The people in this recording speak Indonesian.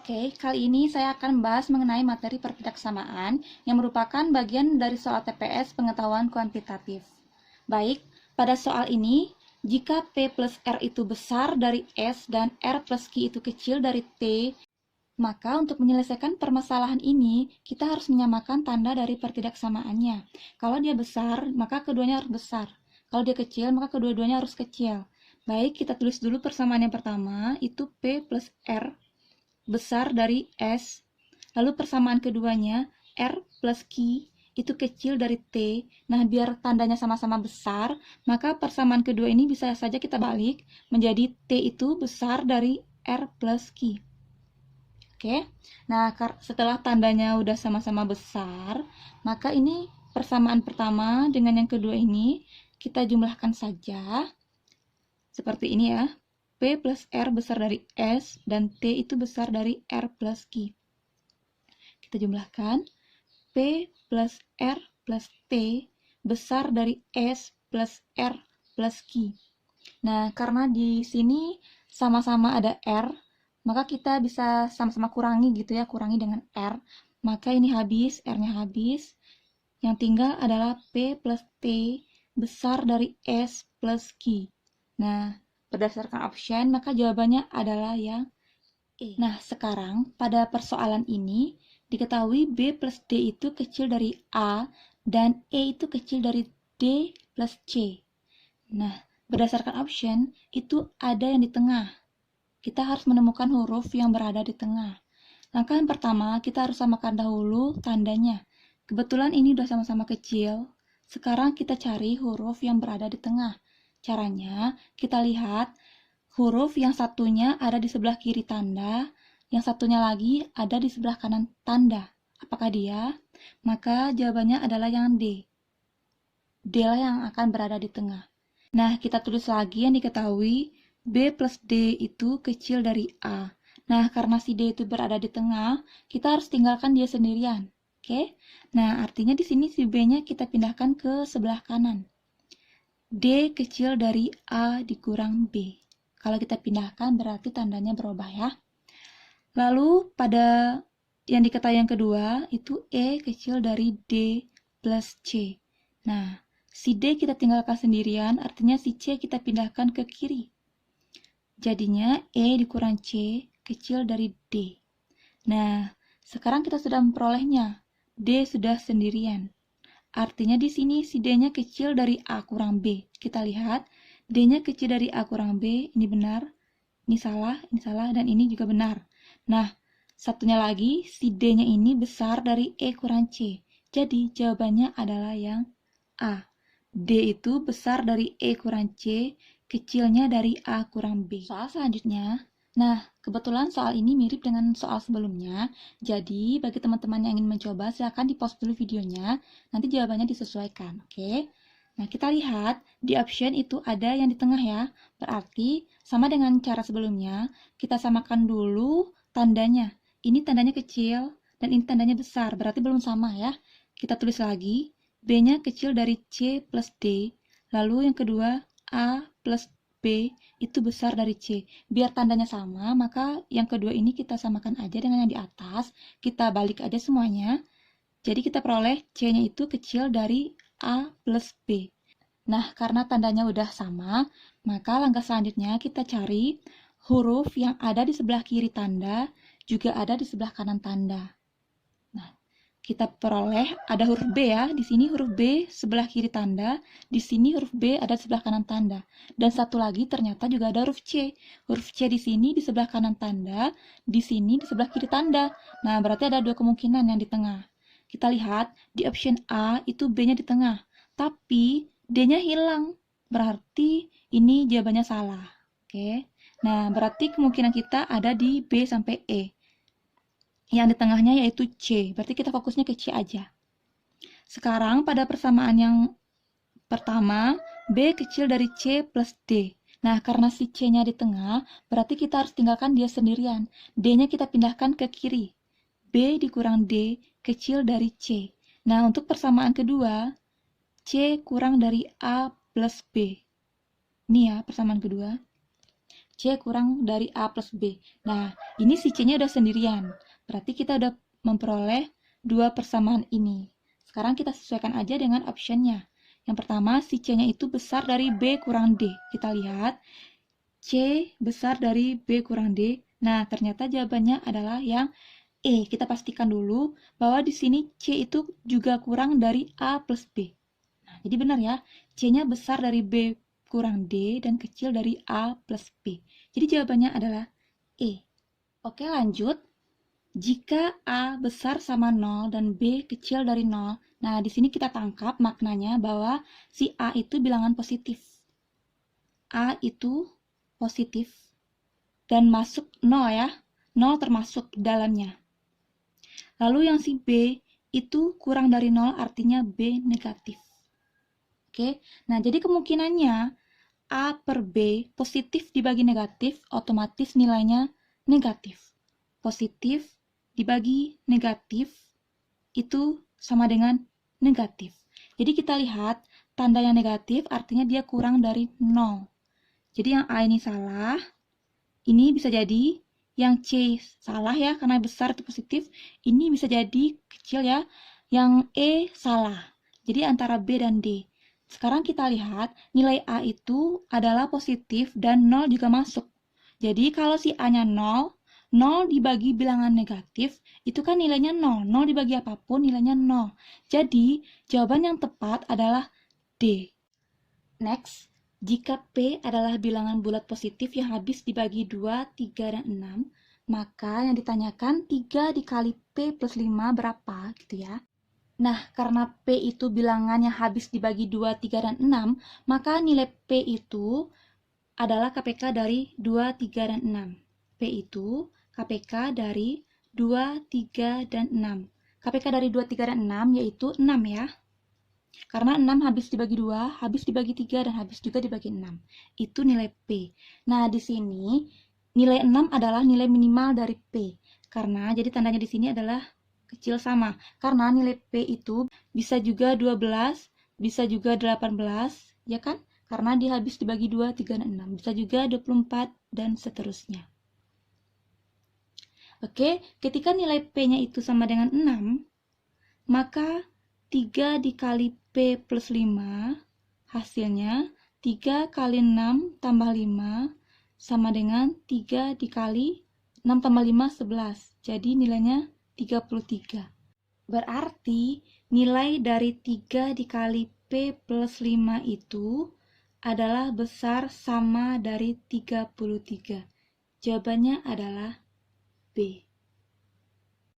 Oke, kali ini saya akan membahas mengenai materi perpindaksamaan yang merupakan bagian dari soal TPS pengetahuan kuantitatif. Baik, pada soal ini, jika P plus R itu besar dari S dan R plus Q itu kecil dari T, maka untuk menyelesaikan permasalahan ini, kita harus menyamakan tanda dari pertidaksamaannya. Kalau dia besar, maka keduanya harus besar. Kalau dia kecil, maka kedua-duanya harus kecil. Baik, kita tulis dulu persamaan yang pertama, itu P plus R besar dari S. Lalu persamaan keduanya, R plus Q itu kecil dari T. Nah, biar tandanya sama-sama besar, maka persamaan kedua ini bisa saja kita balik menjadi T itu besar dari R plus Q. Oke, nah setelah tandanya udah sama-sama besar, maka ini persamaan pertama dengan yang kedua ini kita jumlahkan saja. Seperti ini ya. P plus R besar dari S dan T itu besar dari R plus Q. Kita jumlahkan. P plus R plus T besar dari S plus R plus Q. Nah, karena di sini sama-sama ada R, maka kita bisa sama-sama kurangi gitu ya, kurangi dengan R. Maka ini habis, R-nya habis. Yang tinggal adalah P plus T besar dari S plus Q. Nah, berdasarkan option, maka jawabannya adalah yang E. Nah, sekarang pada persoalan ini, diketahui B plus D itu kecil dari A, dan E itu kecil dari D plus C. Nah, berdasarkan option, itu ada yang di tengah. Kita harus menemukan huruf yang berada di tengah. Langkah yang pertama, kita harus samakan dahulu tandanya. Kebetulan ini udah sama-sama kecil. Sekarang kita cari huruf yang berada di tengah. Caranya, kita lihat huruf yang satunya ada di sebelah kiri tanda, yang satunya lagi ada di sebelah kanan tanda. Apakah dia? Maka jawabannya adalah yang D. D lah yang akan berada di tengah. Nah, kita tulis lagi yang diketahui, B plus D itu kecil dari A. Nah, karena si D itu berada di tengah, kita harus tinggalkan dia sendirian. Oke? Nah, artinya di sini si B-nya kita pindahkan ke sebelah kanan. D kecil dari A dikurang B. Kalau kita pindahkan berarti tandanya berubah ya. Lalu pada yang diketahui yang kedua itu E kecil dari D plus C. Nah, si D kita tinggalkan sendirian, artinya si C kita pindahkan ke kiri. Jadinya E dikurang C kecil dari D. Nah, sekarang kita sudah memperolehnya. D sudah sendirian. Artinya di sini si D-nya kecil dari A kurang B. Kita lihat, D-nya kecil dari A kurang B, ini benar, ini salah, dan ini juga benar. Nah, satunya lagi, si D-nya ini besar dari E kurang C. Jadi, jawabannya adalah yang A. D itu besar dari E kurang C, kecilnya dari A kurang B. Soal selanjutnya, nah, kebetulan soal ini mirip dengan soal sebelumnya, jadi bagi teman-teman yang ingin mencoba, silakan di-pause dulu videonya, nanti jawabannya disesuaikan, oke? Nah, kita lihat di option itu ada yang di tengah ya, berarti sama dengan cara sebelumnya, kita samakan dulu tandanya. Ini tandanya kecil, dan ini tandanya besar, berarti belum sama ya. Kita tulis lagi, B-nya kecil dari C plus D, lalu yang kedua A plus B itu besar dari C. Biar tandanya sama, maka yang kedua ini kita samakan aja dengan yang di atas. Kita balik aja semuanya. Jadi kita peroleh C-nya itu kecil dari A plus B. Nah, karena tandanya udah sama, maka langkah selanjutnya kita cari huruf yang ada di sebelah kiri tanda, juga ada di sebelah kanan tanda. Nah, kita peroleh ada huruf B ya, di sini huruf B sebelah kiri tanda, di sini huruf B ada di sebelah kanan tanda. Dan satu lagi ternyata juga ada huruf C. Huruf C di sini di sebelah kanan tanda, di sini di sebelah kiri tanda. Nah, berarti ada dua kemungkinan yang di tengah. Kita lihat di option A itu B-nya di tengah, tapi D-nya hilang. Berarti ini jawabannya salah. Oke. Nah, berarti kemungkinan kita ada di B sampai E. Yang di tengahnya yaitu C, berarti kita fokusnya ke C aja. Sekarang pada persamaan yang pertama, B kecil dari C plus D. Nah, karena si C-nya di tengah, berarti kita harus tinggalkan dia sendirian. D-nya kita pindahkan ke kiri. B dikurang D kecil dari C. Nah, untuk persamaan kedua, C kurang dari A plus B. Ini ya persamaan kedua. C kurang dari A plus B. Nah, ini si C-nya udah sendirian. Berarti kita udah memperoleh dua persamaan ini. Sekarang kita sesuaikan aja dengan optionnya. Yang pertama, si C-nya itu besar dari B kurang D. Kita lihat, C besar dari B kurang D. Nah, ternyata jawabannya adalah yang E. Kita pastikan dulu bahwa di sini C itu juga kurang dari A plus B. Nah, jadi benar ya, C-nya besar dari B kurang D dan kecil dari A plus B. Jadi jawabannya adalah E. Oke, lanjut. Jika A besar sama 0 dan B kecil dari 0, nah di sini kita tangkap maknanya bahwa si A itu bilangan positif. A itu positif dan masuk 0 ya. 0 termasuk dalamnya. Lalu yang si B itu kurang dari 0 artinya B negatif. Oke, nah jadi kemungkinannya A per B positif dibagi negatif, otomatis nilainya negatif. Positif dibagi negatif itu sama dengan negatif. Jadi kita lihat tanda yang negatif artinya dia kurang dari 0. Jadi yang A ini salah, ini bisa jadi yang C salah ya karena besar itu positif, ini bisa jadi kecil ya, yang E salah. Jadi antara B dan D. Sekarang kita lihat nilai A itu adalah positif dan 0 juga masuk. Jadi kalau si A-nya 0, 0 dibagi bilangan negatif, itu kan nilainya 0. 0 dibagi apapun nilainya 0. Jadi jawaban yang tepat adalah D. Next, jika P adalah bilangan bulat positif yang habis dibagi 2, 3, dan 6, maka yang ditanyakan 3 dikali P plus 5 berapa gitu ya. Nah, karena P itu bilangan yang habis dibagi 2, 3, dan 6, maka nilai P itu adalah KPK dari 2, 3, dan 6. P itu KPK dari 2, 3, dan 6. KPK dari 2, 3, dan 6 yaitu 6 ya. Karena 6 habis dibagi 2, habis dibagi 3, dan habis juga dibagi 6. Itu nilai P. Nah, di sini nilai 6 adalah nilai minimal dari P. Karena jadi tandanya di sini adalah kecil sama. Karena nilai P itu bisa juga 12, bisa juga 18, ya kan? Karena dia habis dibagi 2, 3, dan 6. Bisa juga 24, dan seterusnya. Oke, ketika nilai P-nya itu sama dengan 6, maka 3 dikali P plus 5, hasilnya 3 kali 6 tambah 5 sama dengan 3 dikali 6 tambah 5, 11. Jadi nilainya 33. Berarti nilai dari 3 dikali P plus 5 itu adalah besar sama dari 33. Jawabannya adalah B.